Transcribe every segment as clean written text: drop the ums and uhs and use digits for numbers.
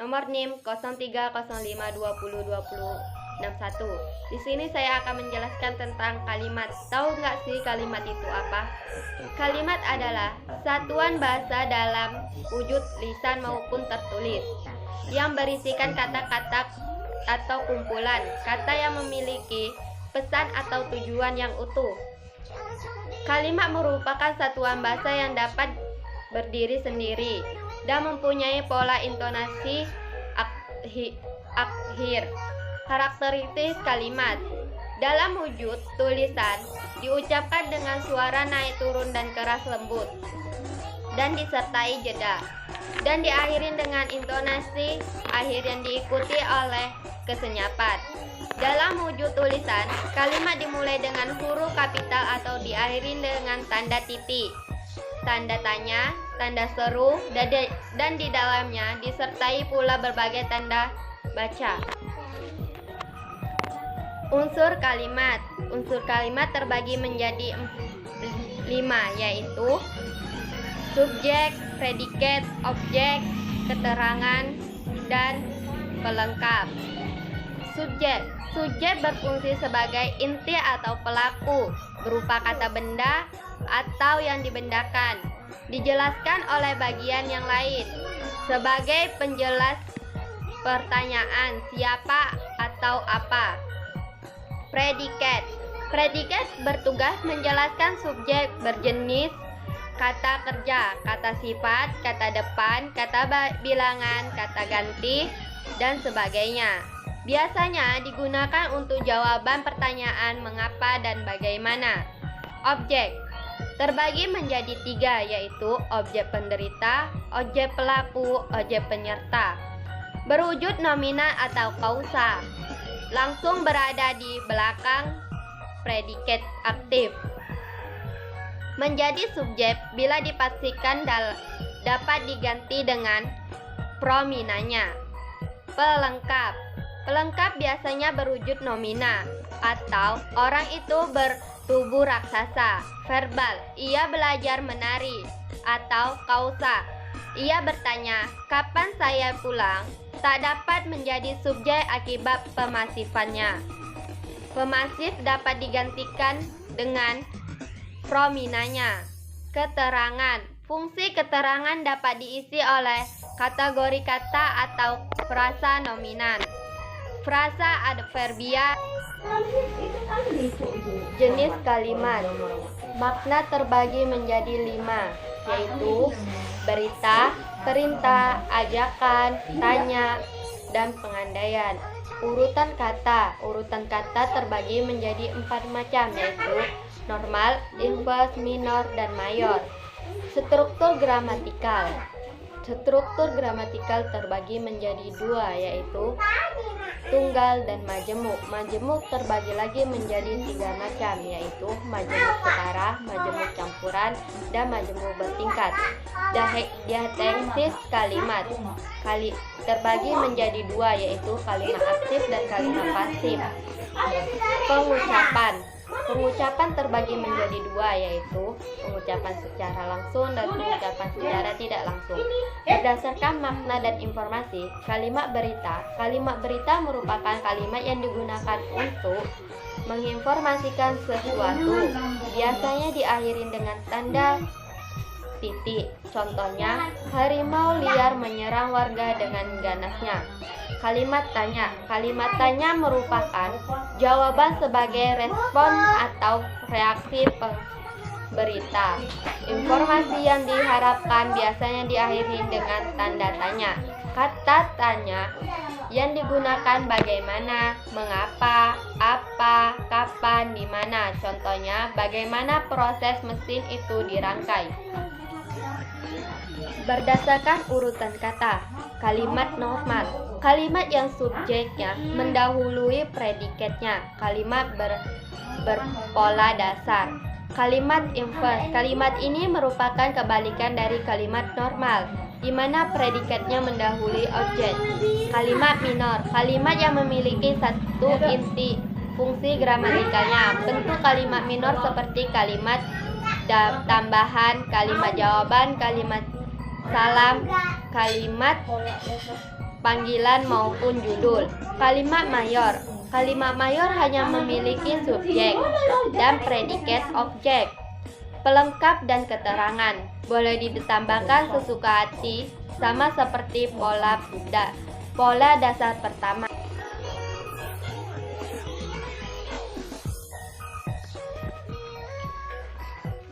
nomor NIM 0305202061. Di sini saya akan menjelaskan tentang kalimat. Tahu nggak sih kalimat itu apa? Kalimat adalah satuan bahasa dalam wujud lisan maupun tertulis yang berisikan kata-kata atau kumpulan kata yang memiliki pesan atau tujuan yang utuh. Kalimat merupakan satuan bahasa yang dapat berdiri sendiri dan mempunyai pola intonasi akhir. Karakteristik kalimat dalam wujud tulisan diucapkan dengan suara naik turun dan keras lembut dan disertai jeda dan diakhiri dengan intonasi akhir yang diikuti oleh kesenyapan. Dalam wujud tulisan, kalimat dimulai dengan huruf kapital atau diakhiri dengan tanda titik, tanda tanya, tanda seru, dan di dalamnya disertai pula berbagai tanda baca. Unsur kalimat. Unsur kalimat terbagi menjadi 5, yaitu subjek, predikat, objek, keterangan, dan pelengkap. Subjek berfungsi sebagai inti atau pelaku, berupa kata benda atau yang dibendakan, dijelaskan oleh bagian yang lain, sebagai penjelas pertanyaan siapa atau apa. Predikat bertugas menjelaskan subjek berjenis kata kerja, kata sifat, kata depan, kata bilangan, kata ganti, dan sebagainya. Biasanya digunakan untuk jawaban pertanyaan mengapa dan bagaimana. Objek terbagi menjadi 3, yaitu objek penderita, objek pelaku, objek penyerta. Berwujud nominal atau kausa, langsung berada di belakang predikat aktif. Menjadi subjek bila dipastikan dapat diganti dengan prominanya. Pelengkap biasanya berwujud nomina atau orang itu bertubuh raksasa. Verbal, ia belajar menari. Atau kausa, ia bertanya, kapan saya pulang? Tak dapat menjadi subjek akibat pemasifannya. Pemasif dapat digantikan dengan prominanya. Keterangan. Fungsi keterangan dapat diisi oleh kategori kata atau frasa nominan. Frasa adverbia. Jenis kalimat. Makna terbagi menjadi 5, yaitu berita, perintah, ajakan, tanya, dan pengandaian. Urutan kata terbagi menjadi 4 macam, yaitu normal, inverse, minor, dan mayor. Struktur gramatikal terbagi menjadi 2, yaitu tunggal dan majemuk. Majemuk terbagi lagi menjadi 3 macam, yaitu majemuk setara, majemuk campuran, dan majemuk bertingkat. Diateksis kalimat terbagi menjadi 2, yaitu kalimat aktif dan kalimat pasif. Pengucapan terbagi menjadi 2, yaitu pengucapan secara langsung dan pengucapan secara tidak langsung. Berdasarkan makna dan informasi, kalimat berita merupakan kalimat yang digunakan untuk menginformasikan sesuatu, biasanya diakhiri dengan tanda titik. Contohnya, harimau liar menyerang warga dengan ganasnya. Kalimat tanya merupakan jawaban sebagai respon atau reaksi berita. Informasi yang diharapkan biasanya diakhiri dengan tanda tanya. Kata tanya yang digunakan bagaimana, mengapa, apa, kapan, di mana. Contohnya, bagaimana proses mesin itu dirangkai. Berdasarkan urutan kata, kalimat normal, kalimat yang subjeknya mendahului predikatnya. Kalimat berpola dasar. Kalimat inverse, kalimat ini merupakan kebalikan dari kalimat normal, di mana predikatnya mendahului objek. Kalimat minor, kalimat yang memiliki satu inti fungsi gramatikalnya. Bentuk kalimat minor seperti kalimat tambahan, kalimat jawaban, kalimat salam, kalimat panggilan maupun judul. Kalimat mayor. Kalimat mayor hanya memiliki subjek dan predikat objek, pelengkap dan keterangan. Boleh ditambahkan sesuka hati, sama seperti pola dasar pertama.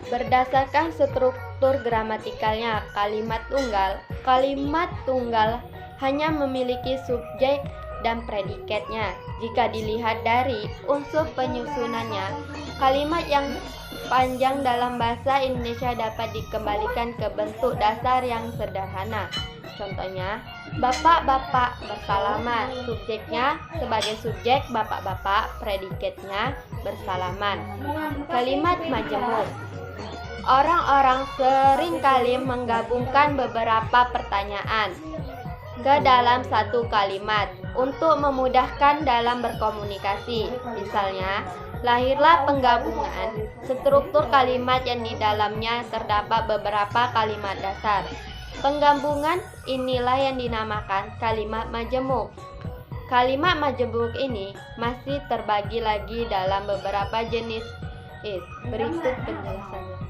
Berdasarkan struktur gramatikalnya, kalimat tunggal hanya memiliki subjek dan predikatnya. Jika dilihat dari unsur penyusunannya, kalimat yang panjang dalam bahasa Indonesia dapat dikembalikan ke bentuk dasar yang sederhana. Contohnya, bapak-bapak bersalaman. Subjeknya sebagai subjek bapak-bapak, predikatnya bersalaman. Kalimat majemuk. Orang-orang seringkali menggabungkan beberapa pertanyaan ke dalam satu kalimat untuk memudahkan dalam berkomunikasi. Misalnya, lahirlah penggabungan struktur kalimat yang di dalamnya terdapat beberapa kalimat dasar. Penggabungan inilah yang dinamakan kalimat majemuk. Kalimat majemuk ini masih terbagi lagi dalam beberapa jenis. Berikut penjelasannya.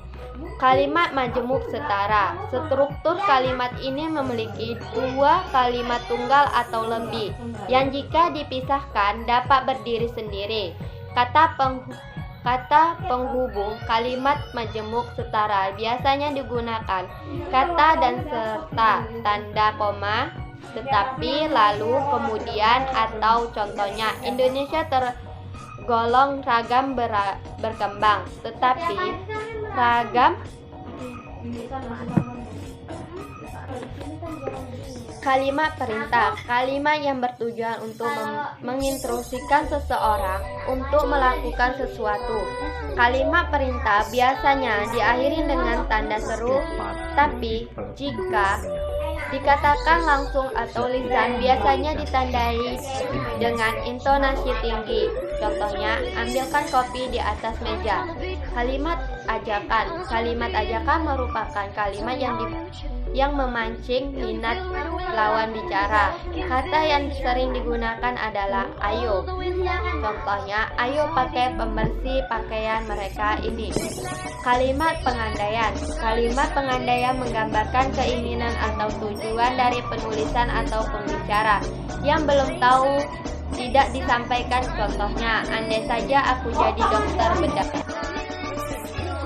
Kalimat majemuk setara. Struktur kalimat ini memiliki dua kalimat tunggal atau lebih yang jika dipisahkan dapat berdiri sendiri. Kata penghubung kalimat majemuk setara biasanya digunakan kata dan serta tanda koma, tetapi, lalu, kemudian, atau contohnya. Indonesia tergolong ragam berkembang, tetapi ragam. Kalimat perintah. Kalimat yang bertujuan untuk menginstruksikan seseorang untuk melakukan sesuatu. Kalimat perintah biasanya diakhiri dengan tanda seru, tapi jika dikatakan langsung atau lisan biasanya ditandai dengan intonasi tinggi. Contohnya, ambilkan kopi di atas meja. Kalimat ajakan. Kalimat ajakan merupakan kalimat yang memancing minat lawan bicara. Kata yang sering digunakan adalah ayo. Contohnya, ayo pakai pembersih pakaian mereka ini. Kalimat pengandaian. Kalimat pengandaian menggambarkan keinginan atau tujuan dari penulisan atau pembicara yang belum tahu tidak disampaikan. Contohnya, andai saja aku jadi dokter bedah.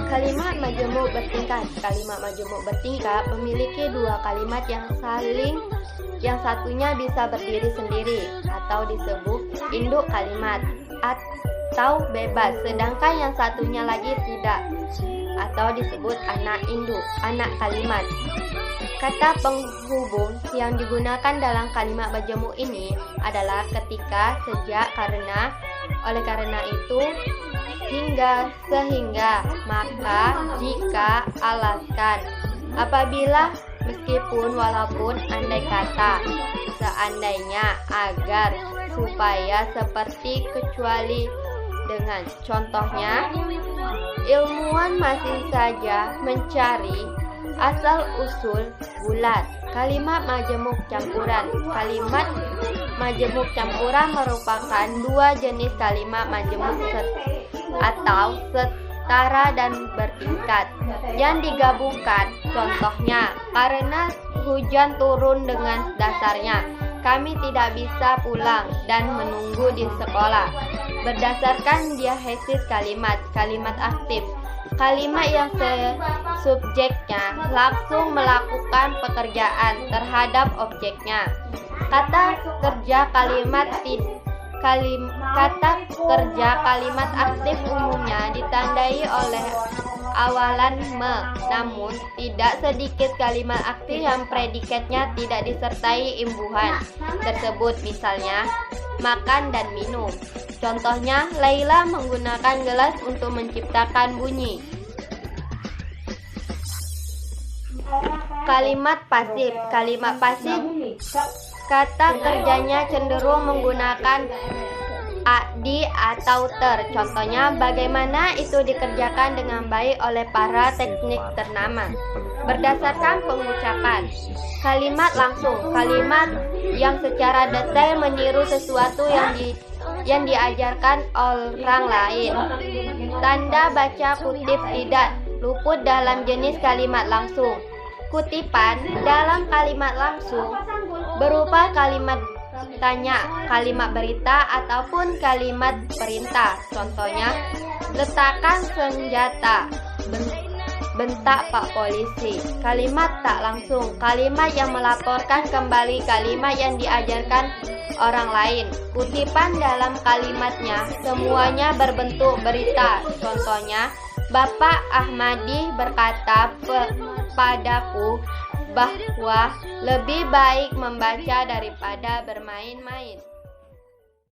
Kalimat majemuk bertingkat. Kalimat majemuk bertingkat memiliki dua kalimat yang satunya bisa berdiri sendiri atau disebut induk kalimat atau bebas, sedangkan yang satunya lagi tidak atau disebut anak kalimat. Kata penghubung yang digunakan dalam kalimat majemuk ini adalah ketika, sejak, karena, oleh karena itu, hingga, sehingga, maka, jika, alaskan, apabila, meskipun, walaupun, andai kata, seandainya, agar, supaya, seperti, kecuali, dengan. Contohnya, ilmuwan masih saja mencari asal-usul bulat. Kalimat majemuk campuran. Kalimat majemuk campuran merupakan dua jenis kalimat majemuk atau setara dan bertingkat yang digabungkan. Contohnya, karena hujan turun dengan dasarnya, kami tidak bisa pulang dan menunggu di sekolah. Berdasarkan diahesis kalimat aktif. Kalimat yang subjeknya langsung melakukan pekerjaan terhadap objeknya. Kata kerja kalimat aktif umumnya ditandai oleh awalan me, namun tidak sedikit kalimat aktif yang predikatnya tidak disertai imbuhan tersebut, misalnya makan dan minum. Contohnya, Laila menggunakan gelas untuk menciptakan bunyi. Kalimat pasif. Kalimat pasif kata kerjanya cenderung menggunakan di atau ter. Contohnya, bagaimana itu dikerjakan dengan baik oleh para teknik ternama. berdasarkan pengucapan. Kalimat langsung, kalimat yang secara detail meniru sesuatu yang diajarkan orang lain. Tanda baca kutip tidak luput dalam jenis kalimat langsung. Kutipan dalam kalimat langsung berupa kalimat tanya, kalimat berita, ataupun kalimat perintah. Contohnya, letakkan senjata, bentak Pak Polisi. Kalimat tak langsung, kalimat yang melaporkan kembali kalimat yang diajarkan orang lain. Kutipan dalam kalimatnya semuanya berbentuk berita. Contohnya, Bapak Ahmadi berkata padaku bahwa lebih baik membaca daripada bermain-main.